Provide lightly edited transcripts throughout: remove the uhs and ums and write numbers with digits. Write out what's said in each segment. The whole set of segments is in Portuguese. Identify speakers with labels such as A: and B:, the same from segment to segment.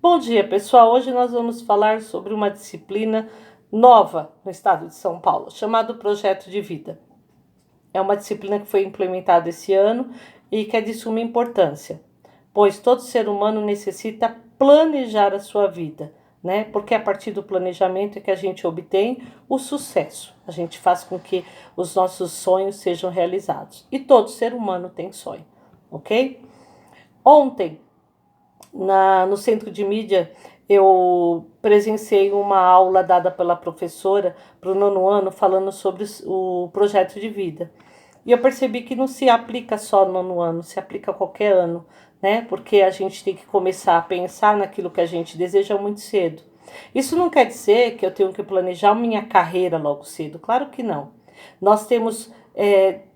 A: Bom dia, pessoal. Hoje nós vamos falar sobre uma disciplina nova no estado de São Paulo, chamada Projeto de Vida. É uma disciplina que foi implementada esse ano e que é de suma importância, pois todo ser humano necessita planejar a sua vida, né? Porque é a partir do planejamento é que a gente obtém o sucesso. A gente faz com que os nossos sonhos sejam realizados. E todo ser humano tem sonho, ok? Ontem, no centro de mídia, eu presenciei uma aula dada pela professora para o nono ano falando sobre o projeto de vida. E eu percebi que não se aplica só no nono ano, se aplica a qualquer ano, né? Porque a gente tem que começar a pensar naquilo que a gente deseja muito cedo. Isso não quer dizer que eu tenho que planejar minha carreira logo cedo, claro que não. Nós temos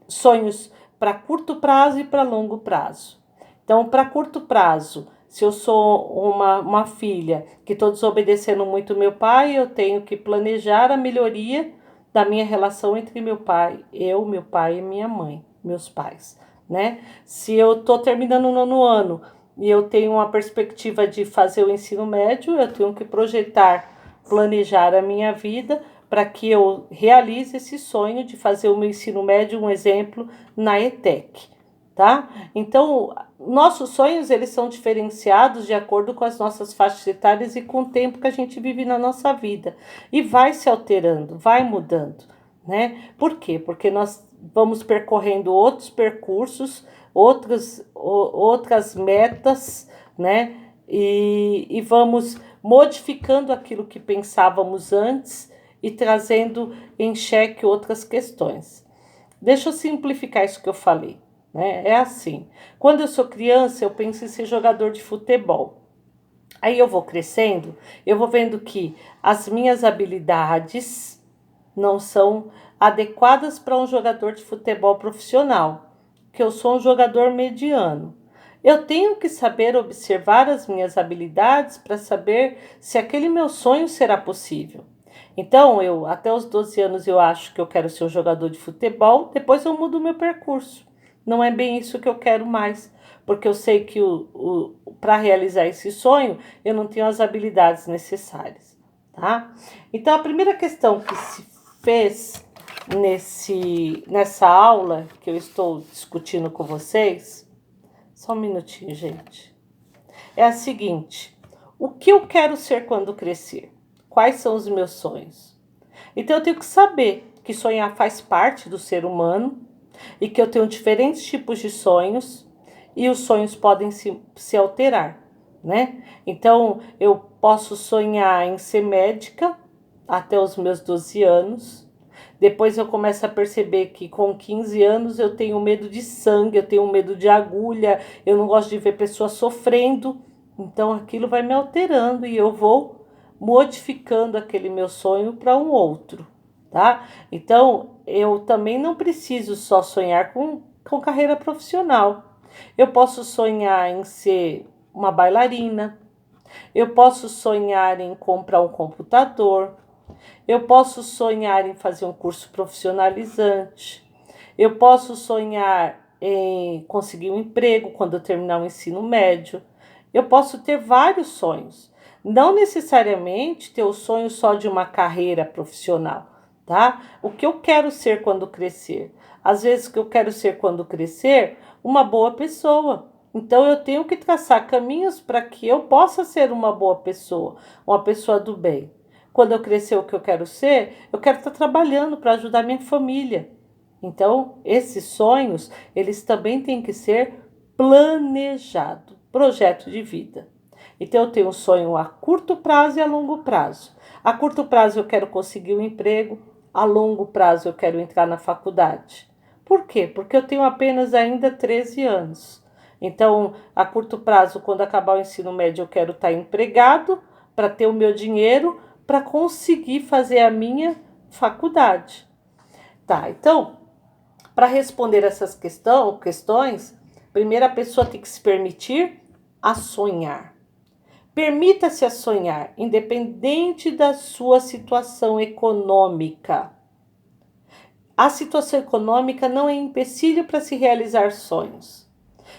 A: sonhos para curto prazo e para longo prazo. Então, para curto prazo, se eu sou uma filha que estou desobedecendo muito meu pai, eu tenho que planejar a melhoria da minha relação entre meu pai e minha mãe, meus pais, né? Se eu estou terminando o nono ano e eu tenho uma perspectiva de fazer o ensino médio, eu tenho que projetar, planejar a minha vida para que eu realize esse sonho de fazer o meu ensino médio, um exemplo, na ETEC, tá? Então, nossos sonhos, eles são diferenciados de acordo com as nossas faixas etárias e com o tempo que a gente vive na nossa vida. E vai se alterando, vai mudando, né? Por quê? Porque nós vamos percorrendo outros percursos, outras metas, né? E vamos modificando aquilo que pensávamos antes e trazendo em xeque outras questões. Deixa eu simplificar isso que eu falei, né? É assim, quando eu sou criança, eu penso em ser jogador de futebol. Aí eu vou crescendo, eu vou vendo que as minhas habilidades não são adequadas para um jogador de futebol profissional, que eu sou um jogador mediano. Eu tenho que saber observar as minhas habilidades para saber se aquele meu sonho será possível. Então, eu até os 12 anos eu acho que eu quero ser um jogador de futebol, depois eu mudo o meu percurso. Não é bem isso que eu quero mais, porque eu sei que para realizar esse sonho, eu não tenho as habilidades necessárias, tá? Então, a primeira questão que se fez nessa aula que eu estou discutindo com vocês, só um minutinho, gente, é a seguinte: o que eu quero ser quando crescer? Quais são os meus sonhos? Então eu tenho que saber que sonhar faz parte do ser humano e que eu tenho diferentes tipos de sonhos e os sonhos podem se alterar, né? Então eu posso sonhar em ser médica até os meus 12 anos. Depois eu começo a perceber que com 15 anos eu tenho medo de sangue, eu tenho medo de agulha, eu não gosto de ver pessoas sofrendo. Então aquilo vai me alterando e eu vou modificando aquele meu sonho para um outro, tá? Então eu também não preciso só sonhar com carreira profissional. Eu posso sonhar em ser uma bailarina, eu posso sonhar em comprar um computador, eu posso sonhar em fazer um curso profissionalizante. Eu posso sonhar em conseguir um emprego quando eu terminar o ensino médio. Eu posso ter vários sonhos. Não necessariamente ter o sonho só de uma carreira profissional, tá? O que eu quero ser quando crescer? Às vezes o que eu quero ser quando crescer, uma boa pessoa. Então eu tenho que traçar caminhos para que eu possa ser uma boa pessoa, uma pessoa do bem. Quando eu crescer o que eu quero estar trabalhando para ajudar minha família. Então, esses sonhos, eles também têm que ser planejados, projeto de vida. Então, eu tenho um sonho a curto prazo e a longo prazo. A curto prazo eu quero conseguir um emprego, a longo prazo eu quero entrar na faculdade. Por quê? Porque eu tenho apenas ainda 13 anos. Então, a curto prazo, quando acabar o ensino médio, eu quero estar empregado para ter o meu dinheiro para conseguir fazer a minha faculdade. Tá, então, para responder essas questões, primeiro a pessoa tem que se permitir a sonhar. Permita-se a sonhar, independente da sua situação econômica. A situação econômica não é empecilho para se realizar sonhos.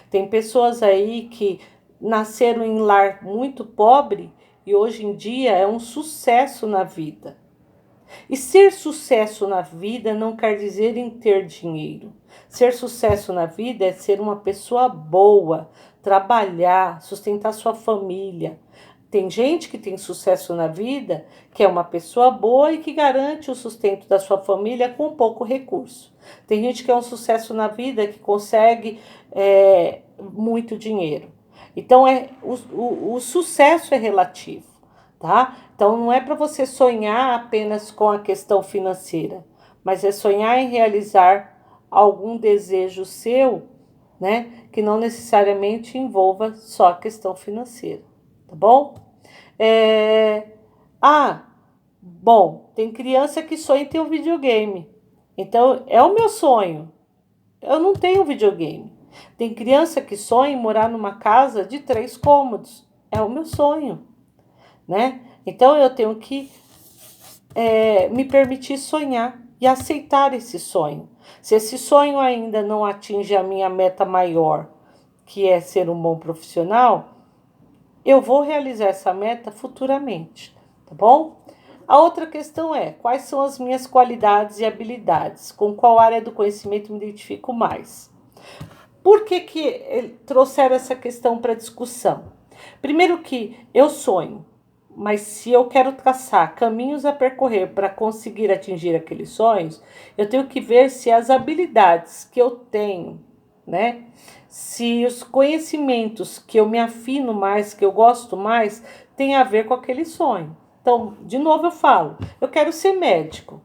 A: Tem pessoas aí que nasceram em lar muito pobre e hoje em dia é um sucesso na vida. E ser sucesso na vida não quer dizer em ter dinheiro. Ser sucesso na vida é ser uma pessoa boa, trabalhar, sustentar sua família. Tem gente que tem sucesso na vida, que é uma pessoa boa e que garante o sustento da sua família com pouco recurso. Tem gente que é um sucesso na vida, que consegue muito dinheiro. Então, o sucesso é relativo, tá? Então, não é para você sonhar apenas com a questão financeira, mas é sonhar em realizar algum desejo seu, né? Que não necessariamente envolva só a questão financeira, tá bom? É... Ah, bom, tem criança que sonha em ter um videogame. Então, é o meu sonho. Eu não tenho videogame. Tem criança que sonha em morar numa casa de 3 cômodos. É o meu sonho, né? Então, eu tenho que me permitir sonhar e aceitar esse sonho. Se esse sonho ainda não atinge a minha meta maior, que é ser um bom profissional, eu vou realizar essa meta futuramente, tá bom? A outra questão é, quais são as minhas qualidades e habilidades? Com qual área do conhecimento me identifico mais? Por que trouxeram essa questão para discussão? Primeiro que eu sonho, mas se eu quero traçar caminhos a percorrer para conseguir atingir aqueles sonhos, eu tenho que ver se as habilidades que eu tenho, né? Se os conhecimentos que eu me afino mais, que eu gosto mais, tem a ver com aquele sonho. Então, de novo eu falo, eu quero ser médico.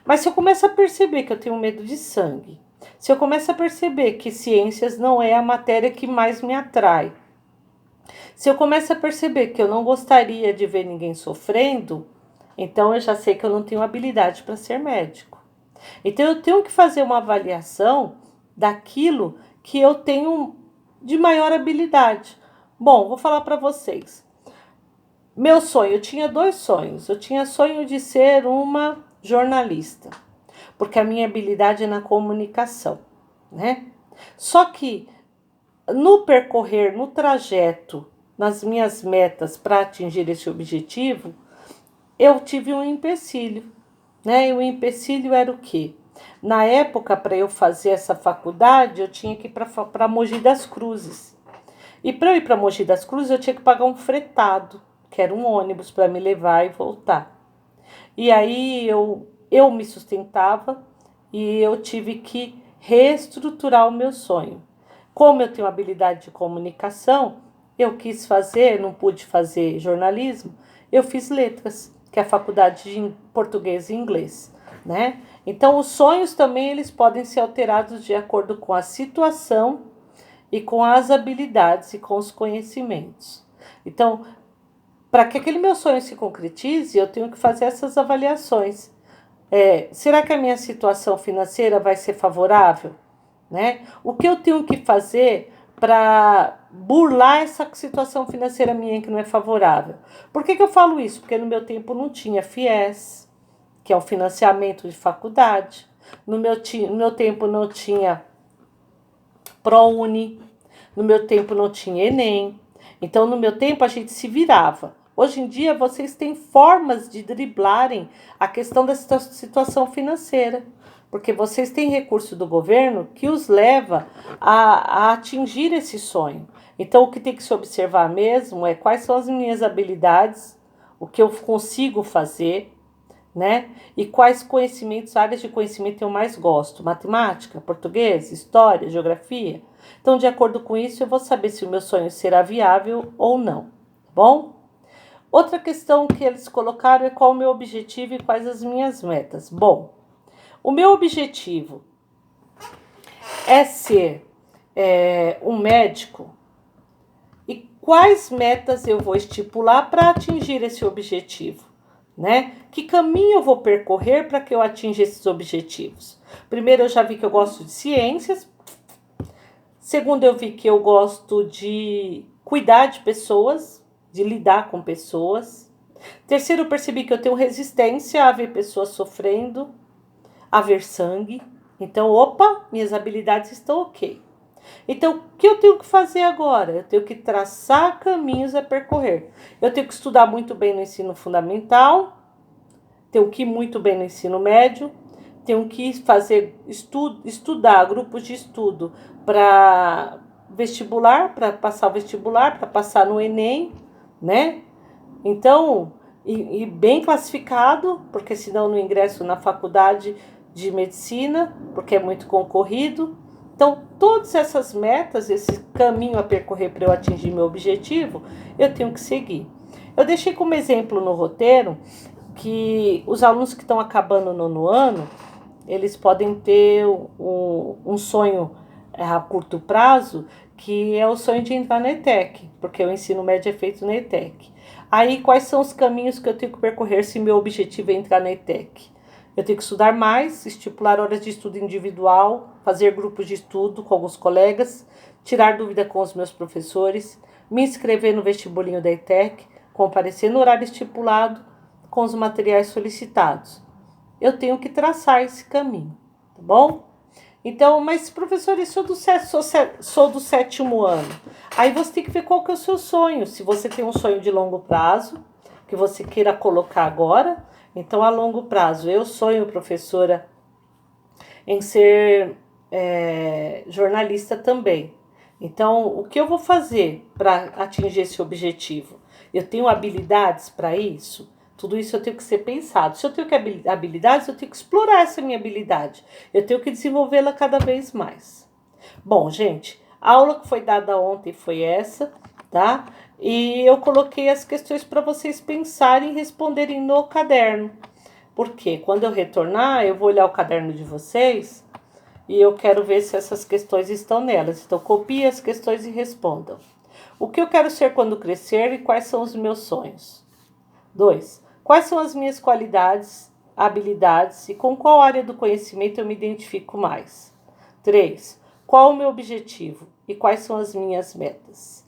A: Mas se eu começo a perceber que eu tenho medo de sangue, se eu começo a perceber que ciências não é a matéria que mais me atrai, se eu começo a perceber que eu não gostaria de ver ninguém sofrendo, então eu já sei que eu não tenho habilidade para ser médico. Então eu tenho que fazer uma avaliação daquilo que eu tenho de maior habilidade. Bom, vou falar para vocês. Meu sonho, eu tinha 2 sonhos. Eu tinha sonho de ser uma jornalista, porque a minha habilidade é na comunicação, né? Só que no percorrer, no trajeto, nas minhas metas para atingir esse objetivo, eu tive um empecilho, né? E o empecilho era o quê? Na época, para eu fazer essa faculdade, eu tinha que ir para Mogi das Cruzes. E para eu ir para Mogi das Cruzes, eu tinha que pagar um fretado, que era um ônibus para me levar e voltar. E aí eu me sustentava e eu tive que reestruturar o meu sonho. Como eu tenho habilidade de comunicação, eu quis fazer, não pude fazer jornalismo, eu fiz letras, que é a faculdade de português e inglês, né? Então, os sonhos também eles podem ser alterados de acordo com a situação e com as habilidades e com os conhecimentos. Então, para que aquele meu sonho se concretize, eu tenho que fazer essas avaliações. Será que a minha situação financeira vai ser favorável? Né? O que eu tenho que fazer para burlar essa situação financeira minha que não é favorável? Por que eu falo isso? Porque no meu tempo não tinha FIES, que é o financiamento de faculdade. No meu tempo não tinha ProUni. No meu tempo não tinha Enem. Então, no meu tempo, a gente se virava. Hoje em dia, vocês têm formas de driblarem a questão da situação financeira, porque vocês têm recurso do governo que os leva a atingir esse sonho. Então, o que tem que se observar mesmo é quais são as minhas habilidades, o que eu consigo fazer, né? E quais conhecimentos, áreas de conhecimento eu mais gosto? Matemática, português, história, geografia. Então, de acordo com isso, eu vou saber se o meu sonho será viável ou não, tá bom? Outra questão que eles colocaram é qual o meu objetivo e quais as minhas metas. Bom, o meu objetivo é ser um médico e quais metas eu vou estipular para atingir esse objetivo, né? Que caminho eu vou percorrer para que eu atinja esses objetivos? Primeiro, eu já vi que eu gosto de ciências. Segundo, eu vi que eu gosto de cuidar de pessoas, de lidar com pessoas. Terceiro, eu percebi que eu tenho resistência a ver pessoas sofrendo, a ver sangue. Então, opa, minhas habilidades estão ok. Então, o que eu tenho que fazer agora? Eu tenho que traçar caminhos a percorrer. Eu tenho que estudar muito bem no ensino fundamental, tenho que ir muito bem no ensino médio, tenho que fazer estudar grupos de estudo para vestibular, para passar o vestibular, para passar no Enem, né? Então, e bem classificado, porque senão eu não ingresso na faculdade de medicina, porque é muito concorrido. Então, todas essas metas, esse caminho a percorrer para eu atingir meu objetivo, eu tenho que seguir. Eu deixei como exemplo no roteiro que os alunos que estão acabando o nono ano, eles podem ter um sonho a curto prazo, que é o sonho de entrar na ETEC, porque o ensino médio é feito na ETEC. Aí, quais são os caminhos que eu tenho que percorrer se meu objetivo é entrar na ETEC? Eu tenho que estudar mais, estipular horas de estudo individual, fazer grupos de estudo com alguns colegas, tirar dúvida com os meus professores, me inscrever no vestibulinho da ETEC, comparecer no horário estipulado com os materiais solicitados. Eu tenho que traçar esse caminho, tá bom? Então, mas professor, eu sou do sétimo ano. Aí você tem que ver qual que é o seu sonho. Se você tem um sonho de longo prazo, que você queira colocar agora, então a longo prazo, eu sonho, professora, em ser jornalista também. Então, o que eu vou fazer para atingir esse objetivo? Eu tenho habilidades para isso? Tudo isso eu tenho que ser pensado. Se eu tenho habilidades, eu tenho que explorar essa minha habilidade. Eu tenho que desenvolvê-la cada vez mais. Bom, gente, a aula que foi dada ontem foi essa, tá? E eu coloquei as questões para vocês pensarem e responderem no caderno. Porque quando eu retornar, eu vou olhar o caderno de vocês e eu quero ver se essas questões estão nelas. Então, copie as questões e respondam. O que eu quero ser quando crescer e quais são os meus sonhos? 2. Quais são as minhas qualidades, habilidades e com qual área do conhecimento eu me identifico mais? 3. Qual o meu objetivo e quais são as minhas metas?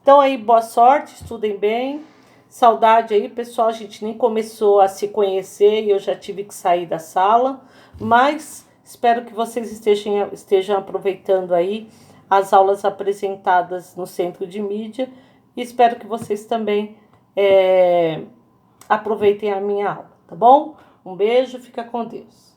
A: Então aí, boa sorte, estudem bem. Saudade aí, pessoal, a gente nem começou a se conhecer e eu já tive que sair da sala, mas espero que vocês estejam aproveitando aí as aulas apresentadas no Centro de Mídia e espero que vocês também aproveitem a minha aula, tá bom? Um beijo, fica com Deus.